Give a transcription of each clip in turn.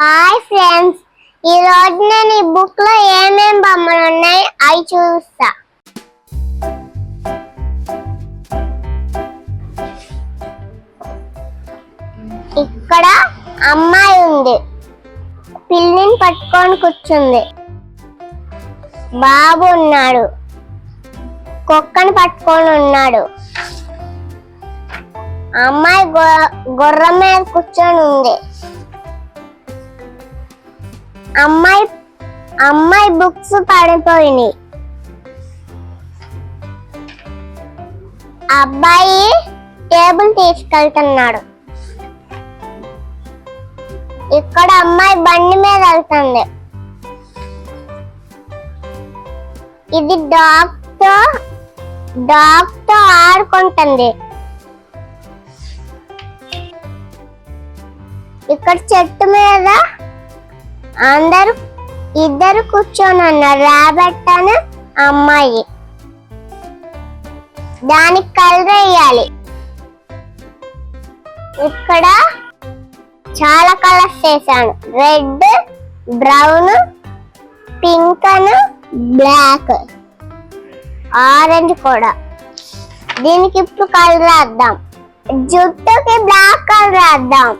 Hi friends, ఈ రోజు నేను ఈ బుక్ లో ఏమేం బొమ్మలు ఉన్నాయి అవి చూస్తా. ఇక్కడ అమ్మాయి ఉంది, పిల్లిని పట్టుకొని కూర్చుంది. బాబు ఉన్నాడు, కుక్కని పట్టుకొని ఉన్నాడు. అమ్మాయి గుర్రం మీద కూర్చొని ఉంది. అమ్మాయి బుక్స్ పడిపోయినాయి. అబ్బాయి టేబుల్ తీసుకెళ్తున్నాడు. ఇక్కడ అమ్మాయి బండి మీద వెళ్తుంది. ఇది డాగ్ తో ఆడుకుంటుంది. ఇక్కడ చెట్టు మీద ఇద్దరు కూర్చొని ఉన్నారు, రాబెట్ అని అమ్మాయి. దానికి కలర్ వేయాలి. ఇక్కడ చాలా కలర్స్ వేసాను, రెడ్, బ్రౌన్, పింక్ అని, బ్లాక్, ఆరెంజ్ కూడా. దీనికి ఇప్పుడు కలర్ వేద్దాం. జుట్టుకి బ్లాక్ కలర్ వేద్దాం.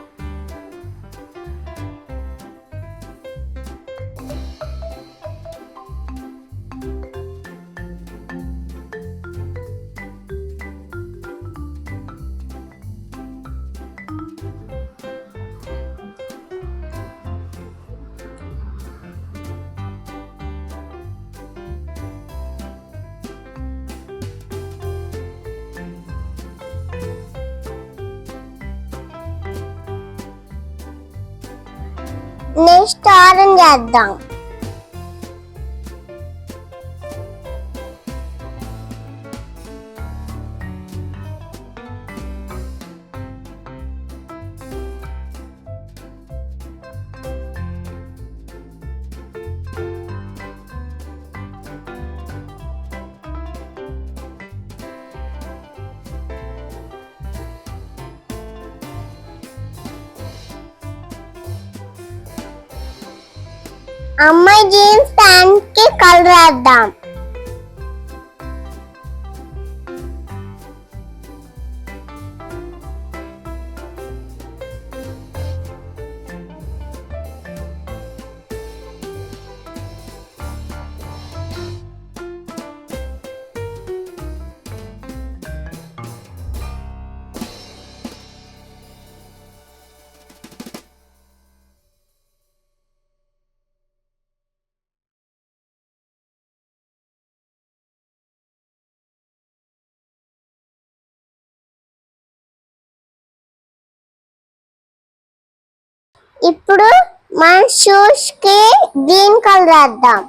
నెక్స్ట్ ఆరెంజ్ చేద్దాం. అమ్మాయి జీన్స్ ప్యాంట్ కి కలర్ వేద్దాం. ఇప్పుడు మన షూస్ కి గ్రీన్ కలర్ వేద్దాం.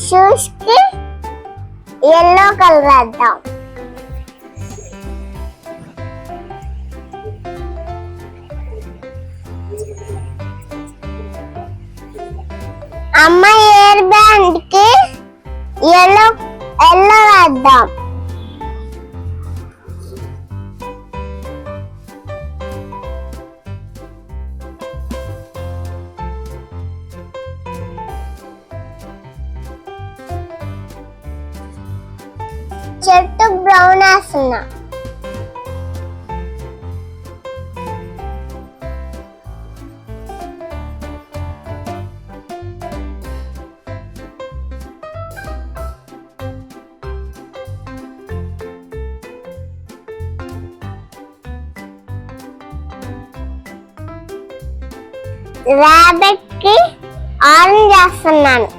షూస్ కి yellow కలర్ వేద్దాం. అమ్మాయి హెయిర్ బ్యాండ్ కి ఎల్లో వేద్దాం. చెట్టు బ్రౌన్ వేస్తున్నా. రాబెట్ కి ఆరెంజ్ వేస్తున్నాను.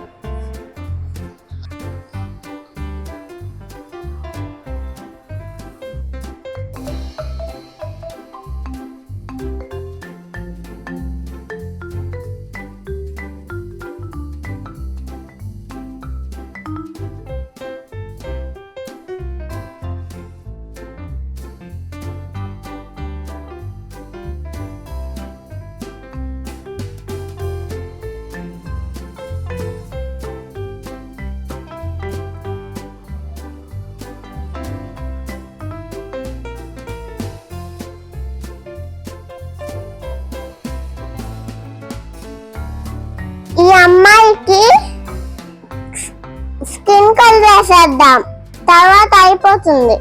వేసేద్దాం, తర్వాత అయిపోతుంది.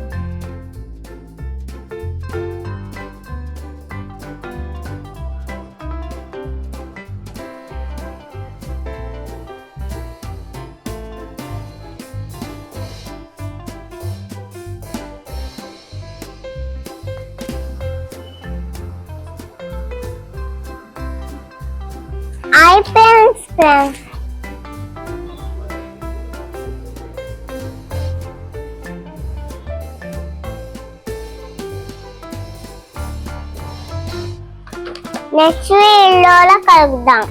అయిపోయింది ఫ్రెండ్స్. నెక్స్ట్ వీడియోలో కలుద్దాం.